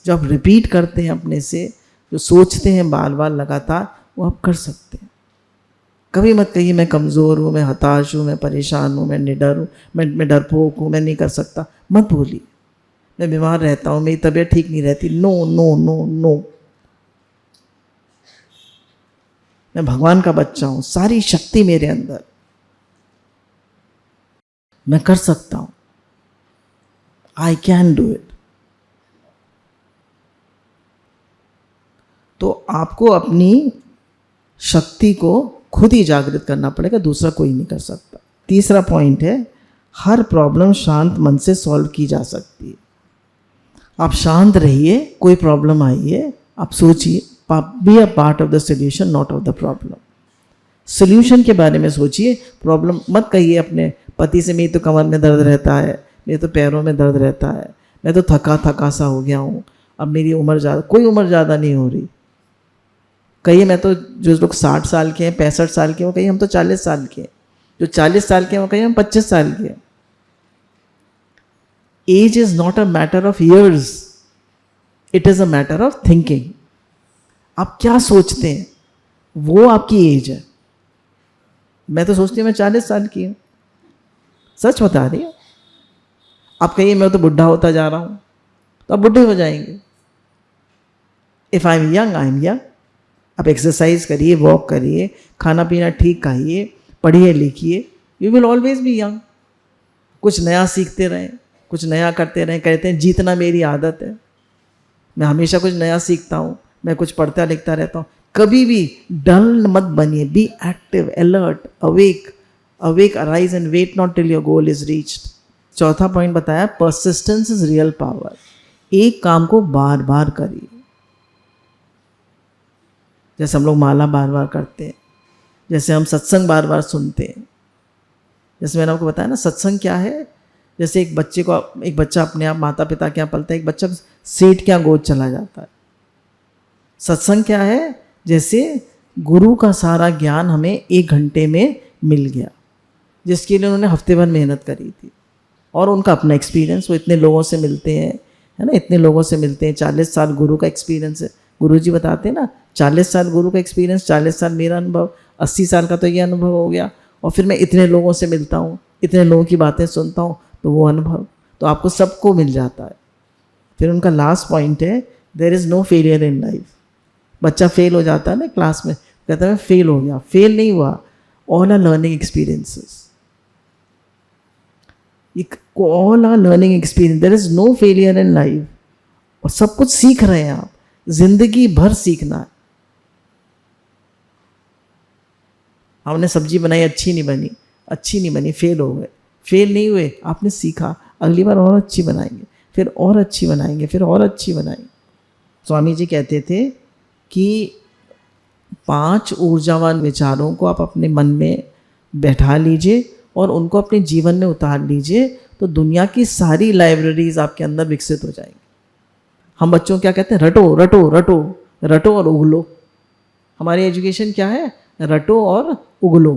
जो आप रिपीट करते हैं अपने से, जो सोचते हैं बार बार लगातार, वो आप कर सकते हैं। कभी मत कहिए मैं कमज़ोर हूँ, मैं हताश हूँ, मैं परेशान हूँ, मैं निडर हूँ, मैं डरपोक हूँ, मैं नहीं कर सकता। मत बोलिए मैं बीमार रहता हूँ, मेरी तबीयत ठीक नहीं रहती। नो नो नो नो, मैं भगवान का बच्चा हूँ, सारी शक्ति मेरे अंदर, मैं कर सकता हूँ। I can do it. आपको अपनी शक्ति को खुद ही जागृत करना पड़ेगा, दूसरा कोई नहीं कर सकता। तीसरा पॉइंट है, हर प्रॉब्लम शांत मन से सॉल्व की जा सकती है। आप शांत रहिए, कोई प्रॉब्लम आई है आप सोचिए, be a part of the solution not of the problem. Solution के बारे में सोचिए, प्रॉब्लम मत कहिए अपने पति से मेरी तो कमर में दर्द रहता है, मेरे तो पैरों में दर्द रहता है, मैं तो थका थका सा हो गया हूँ, अब मेरी उम्र ज़्यादा, कोई उम्र ज़्यादा नहीं हो रही। कहिए मैं तो, जो लोग 60 साल के हैं 65 साल के हैं वो कहिए हम तो 40 साल के हैं, जो 40 साल के हैं वो कहिए हम 25 साल के हैं। Age is not a matter of years, it is a matter of thinking. आप क्या सोचते हैं वो आपकी एज है। मैं तो सोचती हूँ मैं 40 साल की हूँ, सच बता रही हूँ। आप कहिए मैं तो बुढ़ा होता जा रहा हूँ, तो आप बुढ़े हो जाएंगे। If I am young, I am young. आप एक्सरसाइज करिए, वॉक करिए, खाना पीना ठीक खाइए, पढ़िए लिखिए, you will always be young. कुछ नया सीखते रहें, कुछ नया करते रहें। कहते हैं जीतना मेरी आदत है, मैं हमेशा कुछ नया सीखता हूँ, मैं कुछ पढ़ता लिखता रहता हूँ। कभी भी डल मत बनिए, be active, alert, awake. Awake, arise and wait not till your goal is reached. चौथा पॉइंट बताया, परसिस्टेंस इज रियल पावर। एक काम को बार बार करिए, जैसे हम लोग माला बार बार करते हैं, जैसे हम सत्संग बार बार सुनते हैं। जैसे मैंने आपको बताया ना, सत्संग क्या है, जैसे एक बच्चा अपने आप माता पिता के यहाँ पलता है, एक बच्चा सेठ के यहाँ गोद चला जाता है। सत्संग क्या है, जैसे गुरु का सारा ज्ञान हमें 1 घंटे में मिल गया, जिसके लिए उन्होंने हफ्ते भर मेहनत करी थी, और उनका अपना एक्सपीरियंस, वो इतने लोगों से मिलते हैं, है ना, इतने लोगों से मिलते हैं। 40 साल गुरु का एक्सपीरियंस है। गुरु जी बताते हैं ना, 40 साल गुरु का एक्सपीरियंस, 40 साल मेरा अनुभव, 80 साल का तो ये अनुभव हो गया, और फिर मैं इतने लोगों से मिलता हूँ, इतने लोगों की बातें सुनता हूँ, तो वो अनुभव तो आपको सबको मिल जाता है। फिर उनका लास्ट पॉइंट है, there is no failure in life. बच्चा फेल हो जाता है ना क्लास में, कहता है मैं फेल हो गया, फेल नहीं हुआ, all are learning experiences. All are learning experience, there is no failure in life. और सब कुछ सीख रहे हैं आप, जिंदगी भर सीखना है। हमने सब्जी बनाई, अच्छी नहीं बनी, फेल हो गए, फेल नहीं हुए, आपने सीखा, अगली बार और अच्छी बनाएंगे, फिर और अच्छी बनाएंगे, फिर और अच्छी बनाएंगे। स्वामी जी कहते थे कि 5 ऊर्जावान विचारों को आप अपने मन में बैठा लीजिए और उनको अपने जीवन में उतार लीजिए, तो दुनिया की सारी लाइब्रेरीज आपके अंदर विकसित हो जाएंगी। हम बच्चों को क्या कहते हैं, रटो रटो रटो रटो और उगलो। हमारी एजुकेशन क्या है, रटो और उगलो।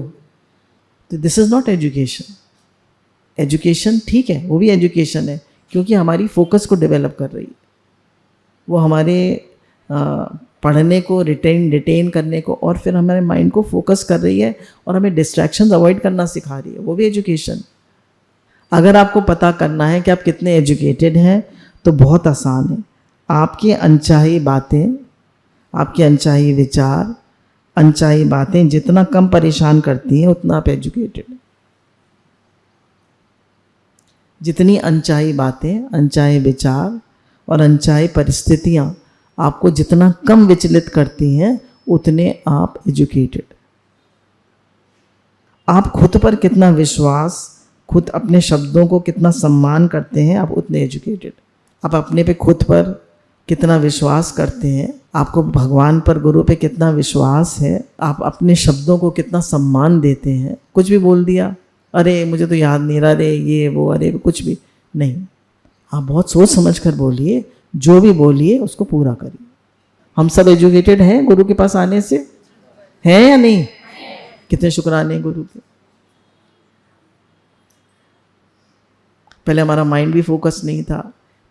तो this is not education. Education ठीक है, वो भी एजुकेशन है, क्योंकि हमारी फोकस को डेवलप कर रही है, वो हमारे पढ़ने को रिटेन करने को, और फिर हमारे माइंड को फोकस कर रही है, और हमें डिस्ट्रैक्शंस अवॉइड करना सिखा रही है, वो भी एजुकेशन। अगर आपको पता करना है कि आप कितने एजुकेटेड हैं, तो बहुत आसान है। आपकी अनचाही बातें, आपके अनचाही विचार, अनचाही बातें जितना कम परेशान करती हैं, उतना आप एजुकेटेड हैं। जितनी अनचाही बातें, अनचाहे विचार और अनचाही परिस्थितियाँ आपको जितना कम विचलित करती हैं, उतने आप एजुकेटेड। आप खुद पर कितना विश्वास, खुद अपने शब्दों को कितना सम्मान करते हैं, आप उतने एजुकेटेड। आप अपने पे खुद पर कितना विश्वास करते हैं, आपको भगवान पर, गुरु पे कितना विश्वास है, आप अपने शब्दों को कितना सम्मान देते हैं। कुछ भी बोल दिया, अरे मुझे तो याद नहीं रहा, अरे ये वो, अरे कुछ भी नहीं। आप बहुत सोच समझ कर बोलिए, जो भी बोलिए उसको पूरा करिए। हम सब एजुकेटेड हैं गुरु के पास आने से, हैं या नहीं? कितने शुक्राने गुरु के। पहले हमारा माइंड भी फोकस नहीं था,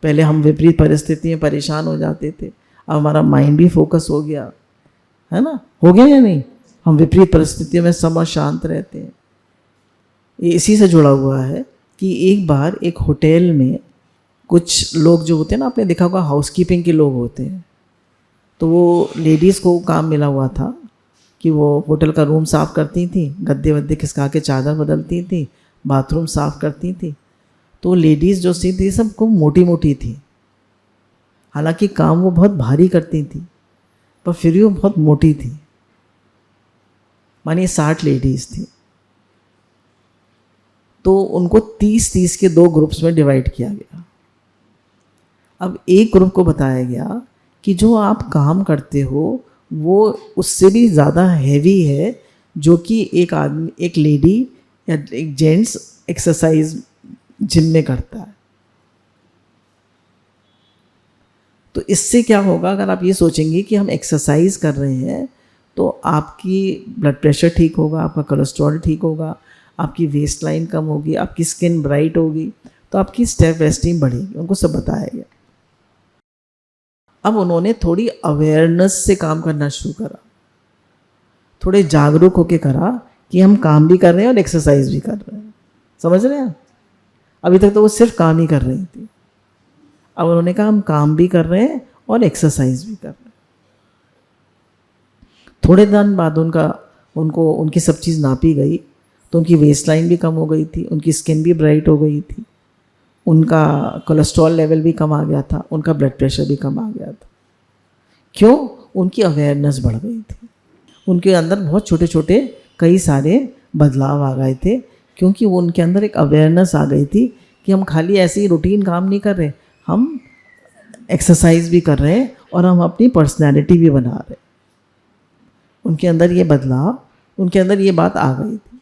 पहले हम विपरीत परिस्थिति में परेशान हो जाते थे, अब हमारा माइंड भी फोकस हो गया, है ना? हो गया या नहीं? हम विपरीत परिस्थितियों में सम और शांत रहते हैं। ये इसी से जुड़ा हुआ है कि एक बार एक होटल में कुछ लोग जो होते हैं ना, आपने देखा होगा हाउसकीपिंग के लोग होते हैं, तो वो लेडीज़ को काम मिला हुआ था कि वो होटल का रूम साफ़ करती थी, गद्दे वद्दे खिसका के चादर बदलती थी, बाथरूम साफ़ करती थी। तो लेडीज़ जो थी सबको मोटी मोटी थी, हालांकि काम वो बहुत भारी करती थी, पर फिर भी वो बहुत मोटी थी। मानिए 60 लेडीज़ थी, तो उनको 30-30 के 2 ग्रुप्स में डिवाइड किया गया। अब एक ग्रुप को बताया गया कि जो आप काम करते हो वो उससे भी ज़्यादा हैवी है जो कि एक आदमी, एक लेडी या एक जेंट्स एक्सरसाइज जिम में करता है। तो इससे क्या होगा, अगर आप ये सोचेंगे कि हम एक्सरसाइज कर रहे हैं तो आपकी ब्लड प्रेशर ठीक होगा, आपका कोलेस्ट्रॉल ठीक होगा, आपकी वेस्ट लाइन कम होगी, आपकी स्किन ब्राइट होगी, तो आपकी सेल्फ एस्टीम बढ़ेगी। उनको सब बताया गया। अब उन्होंने थोड़ी अवेयरनेस से काम करना शुरू करा, थोड़े जागरूक होकर करा कि हम काम भी कर रहे हैं और एक्सरसाइज भी कर रहे हैं। समझ रहे हैं? अभी तक तो वो सिर्फ काम ही कर रही थी, अब उन्होंने कहा हम काम भी कर रहे हैं और एक्सरसाइज भी कर रहे हैं। थोड़े दिन बाद उनको उनकी सब चीज़ नापी गई तो उनकी वेस्ट लाइन भी कम हो गई थी, उनकी स्किन भी ब्राइट हो गई थी, उनका कोलेस्ट्रॉल लेवल भी कम आ गया था, उनका ब्लड प्रेशर भी कम आ गया था। क्यों? उनकी अवेयरनेस बढ़ गई थी, उनके अंदर बहुत छोटे छोटे कई सारे बदलाव आ गए थे, क्योंकि वो उनके अंदर एक अवेयरनेस आ गई थी कि हम खाली ऐसे ही रूटीन काम नहीं कर रहे, हम एक्सरसाइज भी कर रहे हैं और हम अपनी पर्सनैलिटी भी बना रहे हैं। उनके अंदर ये बदलाव, उनके अंदर ये बात आ गई थी।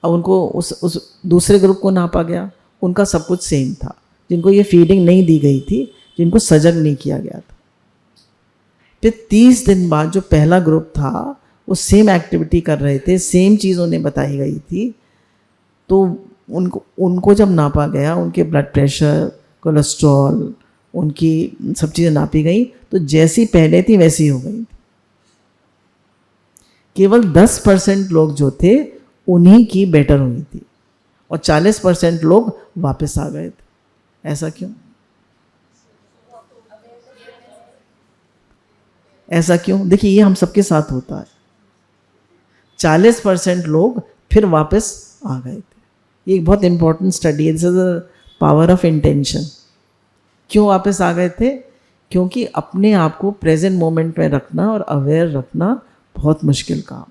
अब उनको उस दूसरे ग्रुप को नापा गया, उनका सब कुछ सेम था। जिनको ये फीडिंग नहीं दी गई थी, जिनको सजग नहीं किया गया था। फिर 30 दिन बाद जो पहला ग्रुप था वो सेम एक्टिविटी कर रहे थे, सेम चीज़ उन्हें बताई गई थी, तो उनको जब नापा गया, उनके ब्लड प्रेशर, कोलेस्ट्रॉल, उनकी सब चीज़ें नापी गई, तो जैसी पहले थी वैसी हो गई थी। केवल 10% लोग जो थे उन्हीं की बेटर हुई थी और 40% लोग वापस आ गए थे। ऐसा क्यों? ऐसा क्यों? देखिए, ये हम सबके साथ होता है। 40% लोग फिर वापस आ गए थे। ये एक बहुत इंपॉर्टेंट स्टडी है, this is the power of intention. क्यों वापस आ गए थे? क्योंकि अपने आप को प्रेजेंट मोमेंट में रखना और अवेयर रखना बहुत मुश्किल काम।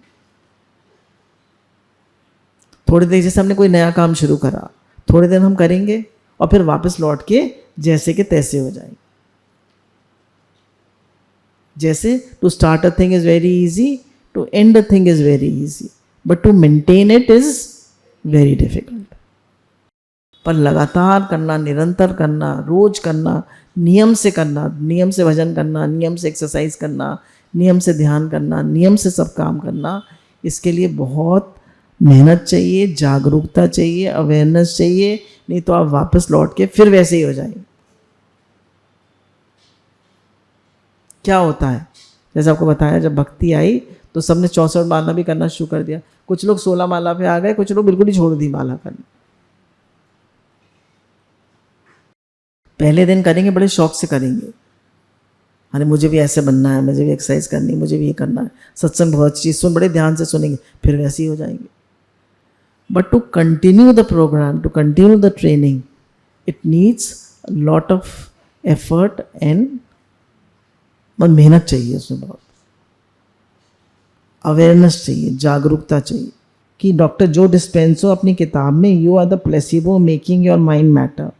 थोड़ी देर, जैसे हमने कोई नया काम शुरू करा, थोड़ी देर हम करेंगे और फिर वापस लौट के जैसे के तैसे हो जाएंगे। जैसे to start a thing is very easy, to end a thing is very easy, but to maintain it is very difficult. पर लगातार करना, निरंतर करना, रोज करना, नियम से करना, नियम से भजन करना, नियम से एक्सरसाइज करना, नियम से ध्यान करना, नियम से सब काम करना, इसके लिए बहुत मेहनत चाहिए, जागरूकता चाहिए, अवेयरनेस चाहिए, नहीं तो आप वापस लौट के फिर वैसे ही हो जाएंगे। क्या होता है, जैसे आपको बताया, जब भक्ति आई तो सबने 64 माला भी करना शुरू कर दिया। कुछ लोग 16 माला पे आ गए, कुछ लोग बिल्कुल ही छोड़ दी माला करना। पहले दिन करेंगे, बड़े शौक से करेंगे, अरे मुझे भी ऐसे बनना है, मुझे भी एक्सरसाइज करनी है, मुझे भी ये करना है, सत्संग बहुत चीज़ सुन, बड़े ध्यान से सुनेंगे, फिर वैसे ही हो जाएंगे। But to continue the program, to continue the training, it needs lot of effort and मेहनत चाहिए, उसमें बहुत अवेयरनेस चाहिए, जागरूकता चाहिए। कि डॉक्टर जो डिस्पेंसो अपनी किताब में you are the placebo making your mind matter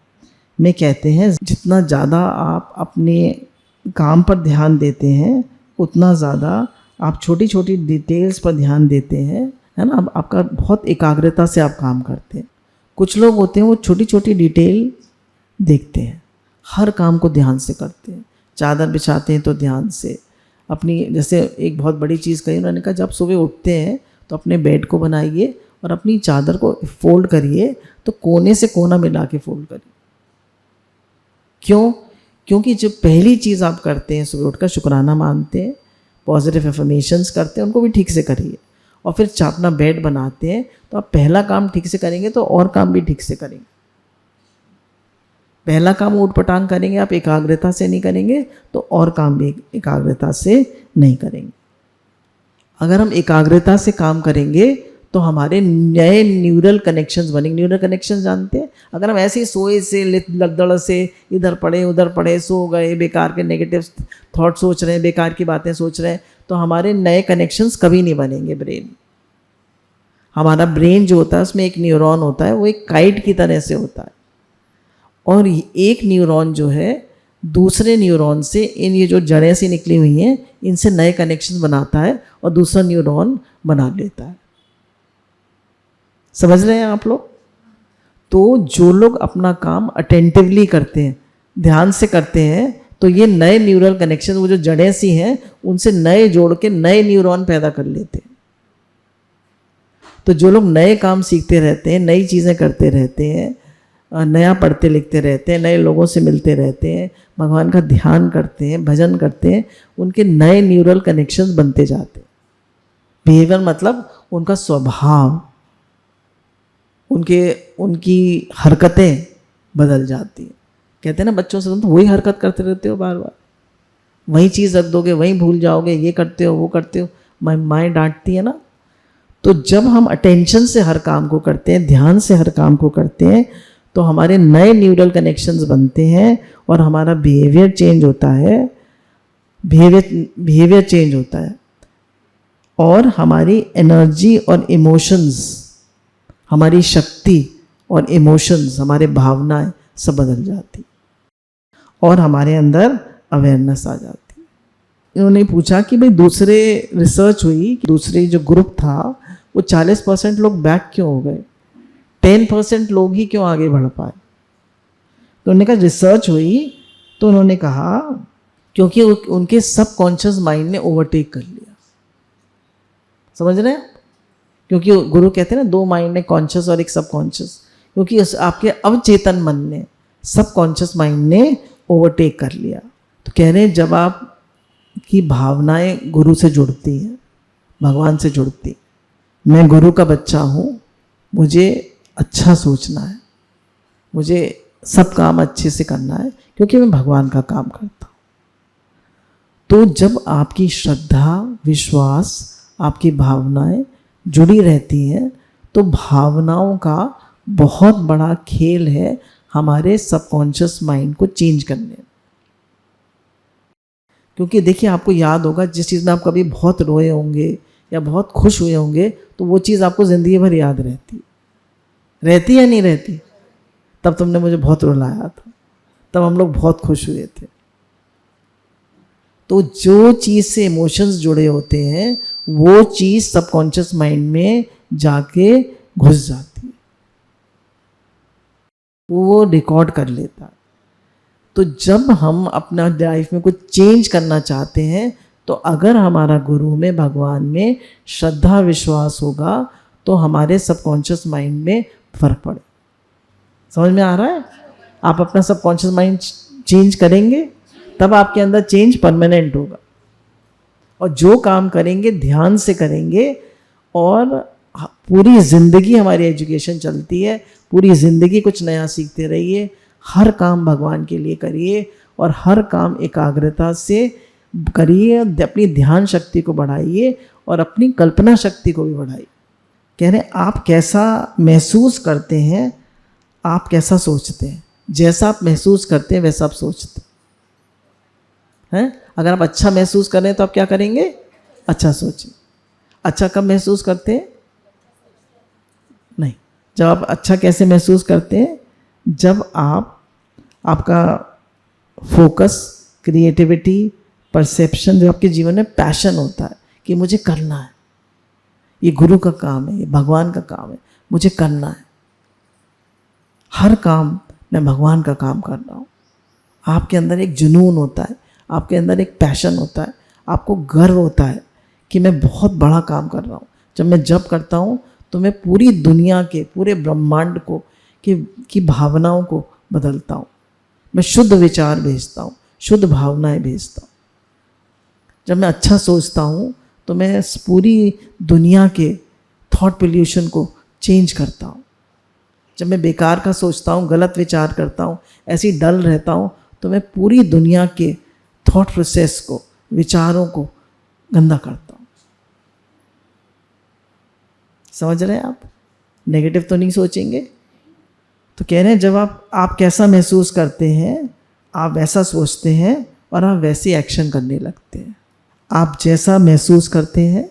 में कहते हैं, जितना ज़्यादा आप अपने काम पर ध्यान देते हैं, उतना ज़्यादा आप छोटी छोटी डिटेल्स पर ध्यान देते हैं, है ना। अब आपका बहुत एकाग्रता से आप काम करते हैं। कुछ लोग होते हैं वो छोटी छोटी डिटेल देखते हैं, हर काम को ध्यान से करते हैं। चादर बिछाते हैं तो ध्यान से अपनी, जैसे एक बहुत बड़ी चीज़ कही उन्होंने कहा, जब सुबह उठते हैं तो अपने बेड को बनाइए और अपनी चादर को फोल्ड करिए, तो कोने से कोना मिला के फोल्ड करिए। क्यों? क्योंकि जो पहली चीज़ आप करते हैं, सुबह उठकर शुक्राना मानते हैं, पॉजिटिव एफर्मेशंस करते हैं, उनको भी ठीक से करिए। और फिर अपना बेड बनाते हैं तो आप पहला काम ठीक से करेंगे तो और काम भी ठीक से करेंगे। पहला काम ऊटपटांग करेंगे, आप एकाग्रता से नहीं करेंगे तो और काम भी एकाग्रता से नहीं करेंगे। अगर हम एकाग्रता से काम करेंगे तो हमारे नए न्यूरल कनेक्शंस बनेंगे। न्यूरल कनेक्शंस जानते हैं, अगर हम ऐसे ही सोए से लड़दड़ से इधर पड़े उधर पड़े, सो गए, बेकार के नेगेटिव थॉट सोच रहे हैं, बेकार की बातें सोच रहे हैं, तो हमारे नए कनेक्शंस कभी नहीं बनेंगे। हमारा ब्रेन जो होता है उसमें एक न्यूरॉन होता है, वो एक काइट की तरह से होता है, और एक न्यूरॉन जो है दूसरे न्यूरॉन से, इन ये जो जड़ें सी निकली हुई हैं इनसे नए कनेक्शन बनाता है और दूसरा न्यूरॉन बना लेता है। समझ रहे हैं आप लोग? तो जो लोग अपना काम अटेंटिवली करते हैं, ध्यान से करते हैं, तो ये नए न्यूरल कनेक्शन, वो जो जड़ें सी हैं उनसे नए जोड़ के नए न्यूरॉन पैदा कर लेते हैं। तो जो लोग नए काम सीखते रहते हैं, नई चीज़ें करते रहते हैं, नया पढ़ते लिखते रहते हैं, नए लोगों से मिलते रहते हैं, भगवान का ध्यान करते हैं, भजन करते हैं, उनके नए न्यूरल कनेक्शंस बनते जाते हैं। बिहेवियर मतलब उनका स्वभाव, उनकी हरकतें बदल जाती हैं। कहते हैं ना बच्चों से, तुम तो वही हरकत करते रहते हो, बार बार वही चीज़ रख दोगे, वही भूल जाओगे, ये करते हो वो करते हो, माएँ डांटती है ना। तो जब हम अटेंशन से हर काम को करते हैं, ध्यान से हर काम को करते हैं, तो हमारे नए न्यूरल कनेक्शंस बनते हैं और हमारा बिहेवियर चेंज होता है, बिहेवियर चेंज होता है, और हमारी एनर्जी और इमोशंस, हमारी शक्ति और इमोशंस, हमारे भावनाएं सब बदल जाती और हमारे अंदर अवेयरनेस आ जाती। इन्होंने पूछा कि भाई दूसरे रिसर्च हुई कि दूसरे जो ग्रुप था वो 40% लोग बैक क्यों हो गए, 10% लोग ही क्यों आगे बढ़ पाए। तो उन्होंने कहा रिसर्च हुई, तो उन्होंने कहा क्योंकि उनके सबकॉन्शियस माइंड ने ओवरटेक कर लिया। समझ रहे हैं? क्योंकि गुरु कहते हैं ना, दो माइंड है, कॉन्शियस और एक सबकॉन्शियस, क्योंकि आपके अवचेतन मन ने, सबकॉन्शियस माइंड ने ओवरटेक कर लिया। तो कह रहे हैं जब आप की भावनाएं गुरु से जुड़ती हैं, भगवान से जुड़ती, मैं गुरु का बच्चा हूँ, मुझे अच्छा सोचना है, मुझे सब काम अच्छे से करना है क्योंकि मैं भगवान का काम करता हूँ। तो जब आपकी श्रद्धा, विश्वास, आपकी भावनाएं जुड़ी रहती हैं, तो भावनाओं का बहुत बड़ा खेल है हमारे सबकॉन्शियस माइंड को चेंज करने। क्योंकि देखिए, आपको याद होगा जिस चीज़ में आप कभी बहुत रोए होंगे या बहुत खुश हुए होंगे, तो वो चीज़ आपको ज़िंदगी भर याद रहती या नहीं रहती? तब तुमने मुझे बहुत रुलाया था, तब हम लोग बहुत खुश हुए थे। तो जो चीज़ से इमोशंस जुड़े होते हैं वो चीज़ सबकॉन्शियस माइंड में जाके घुस जाती है, वो रिकॉर्ड कर लेता है। तो जब हम अपना लाइफ में कुछ चेंज करना चाहते हैं, तो अगर हमारा गुरु में, भगवान में श्रद्धा, विश्वास होगा, तो हमारे सबकॉन्शियस माइंड में फर्क पड़े। समझ में आ रहा है? आप अपना सबकॉन्शियस माइंड चेंज करेंगे, तब आपके अंदर चेंज परमानेंट होगा। और जो काम करेंगे ध्यान से करेंगे, और पूरी ज़िंदगी हमारी एजुकेशन चलती है, पूरी ज़िंदगी कुछ नया सीखते रहिए, हर काम भगवान के लिए करिए और हर काम एकाग्रता से करिए, अपनी ध्यान शक्ति को बढ़ाइए और अपनी कल्पना शक्ति को भी बढ़ाइए। कह रहे हैं आप कैसा महसूस करते हैं, आप कैसा सोचते हैं, जैसा आप महसूस करते हैं वैसा आप सोचते हैं। अगर आप अच्छा महसूस कर रहे हैं तो आप क्या करेंगे? अच्छा सोचें। अच्छा कब महसूस करते हैं? नहीं, जब आप अच्छा कैसे महसूस करते हैं? जब आपका फोकस, क्रिएटिविटी, परसेप्शन, जो आपके जीवन में पैशन होता है कि मुझे करना है, ये गुरु का काम है, ये भगवान का काम है, मुझे करना है, हर काम मैं भगवान का काम कर रहा हूँ। आपके अंदर एक जुनून होता है, आपके अंदर एक पैशन होता है, आपको गर्व होता है कि मैं बहुत बड़ा काम कर रहा हूँ। जब मैं जप करता हूँ तो मैं पूरी दुनिया के, पूरे ब्रह्मांड को की भावनाओं को बदलता हूँ, मैं शुद्ध विचार भेजता हूँ, शुद्ध भावनाएं भेजता हूँ। जब मैं अच्छा सोचता हूँ तो मैं पूरी दुनिया के थॉट पोल्यूशन को चेंज करता हूँ। जब मैं बेकार का सोचता हूँ, गलत विचार करता हूँ, ऐसे ही डल रहता हूँ, तो मैं पूरी दुनिया के थॉट प्रोसेस को, विचारों को गंदा करता हूँ। समझ रहे हैं आप? नेगेटिव तो नहीं सोचेंगे। तो कह रहे हैं जब आप कैसा महसूस करते हैं, आप वैसा सोचते हैं और आप वैसे एक्शन करने लगते हैं। आप जैसा महसूस करते हैं,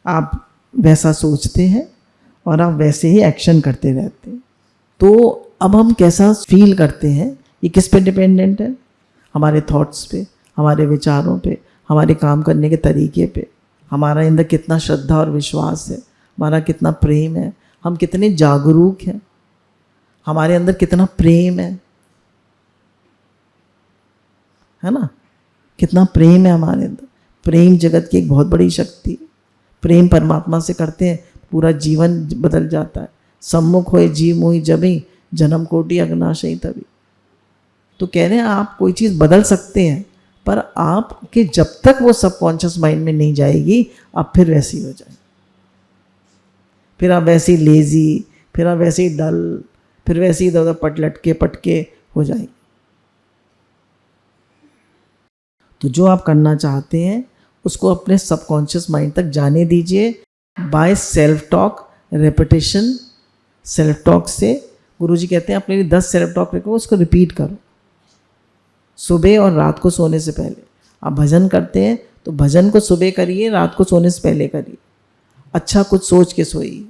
आप वैसा सोचते हैं और आप वैसे ही एक्शन करते रहते हैं। तो अब हम कैसा फील करते हैं, ये किस पे डिपेंडेंट है? हमारे थॉट्स पे, हमारे विचारों पे, हमारे काम करने के तरीके पे, हमारा अंदर कितना श्रद्धा और विश्वास है, हमारा कितना प्रेम है, हम कितने जागरूक हैं, हमारे अंदर कितना प्रेम है ना? कितना प्रेम है हमारे अंदर। प्रेम जगत की एक बहुत बड़ी शक्ति है। प्रेम परमात्मा से करते हैं, पूरा जीवन बदल जाता है। सम्मुख होए जीव मोहि जभी, जन्म कोटि अगनाशई तभी। तो कह रहे हैं आप कोई चीज़ बदल सकते हैं, पर आपके जब तक वो सबकॉन्शियस माइंड में नहीं जाएगी, आप फिर वैसी हो जाए, फिर आप वैसे ही लेज़ी, फिर आप वैसे ही डल, फिर वैसे ही इधर उधर लटके पटके हो जाएंगे। तो जो आप करना चाहते हैं उसको अपने सबकॉन्शियस माइंड तक जाने दीजिए by self talk, repetition. Self talk से गुरुजी कहते हैं अपने लिए 10 सेल्फ टॉक रखो, उसको रिपीट करो सुबह और रात को सोने से पहले। आप भजन करते हैं तो भजन को सुबह करिए, रात को सोने से पहले करिए। अच्छा कुछ सोच के सोइए,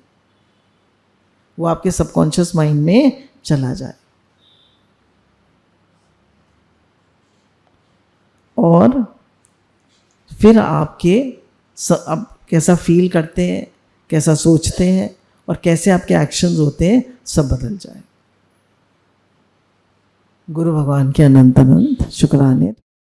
वो आपके सबकॉन्शियस माइंड में चला जाए। और फिर आपके अब कैसा फील करते हैं, कैसा सोचते हैं और कैसे आपके एक्शंस होते हैं, सब बदल जाए। गुरु भगवान के अनंत अनंत शुक्राने।